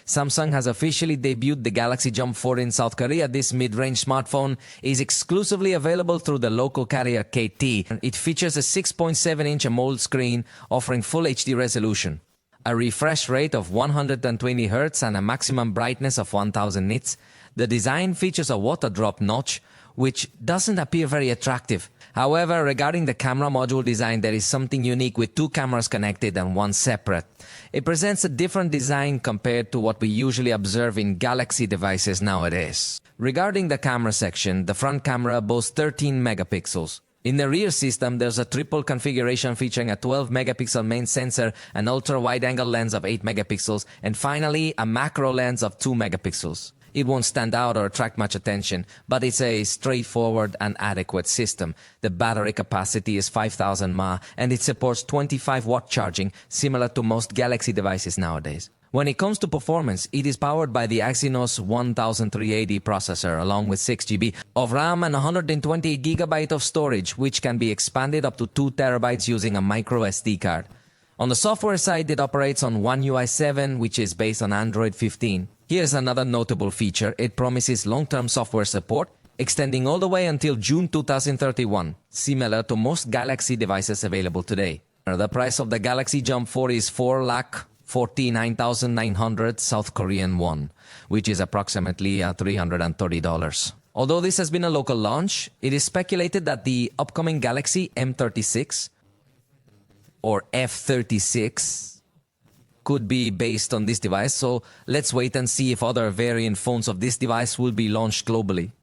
Samsung has officially debuted the Galaxy Jump 4 in South Korea. This mid-range smartphone is exclusively available through the local carrier KT. It features a 6.7-inch AMOLED screen offering full HD resolution, a refresh rate of 120 Hz and a maximum brightness of 1000 nits. The design features a water drop notch, which doesn't appear very attractive. However, regarding the camera module design, there is something unique with two cameras connected and one separate. It presents a different design compared to what we usually observe in Galaxy devices nowadays. Regarding the camera section, the front camera boasts 13 megapixels. In the rear system, there's a triple configuration featuring a 12-megapixel main sensor, an ultra-wide-angle lens of 8 megapixels, and finally, a macro lens of 2 megapixels. It won't stand out or attract much attention, but it's a straightforward and adequate system. The battery capacity is 5000 mAh, and it supports 25-watt charging, similar to most Galaxy devices nowadays. When it comes to performance, it is powered by the Exynos 1380 processor, along with 6 GB of RAM and 128 GB of storage, which can be expanded up to 2 TB using a micro SD card. On the software side, it operates on One UI 7, which is based on Android 15. Here's another notable feature. It promises long-term software support, extending all the way until June 2031, similar to most Galaxy devices available today. The price of the Galaxy Jump 4 is 4,49,900 South Korean won, which is approximately $330. Although this has been a local launch, it is speculated that the upcoming Galaxy M36 or F36 could be based on this device, so let's wait and see if other variant phones of this device will be launched globally.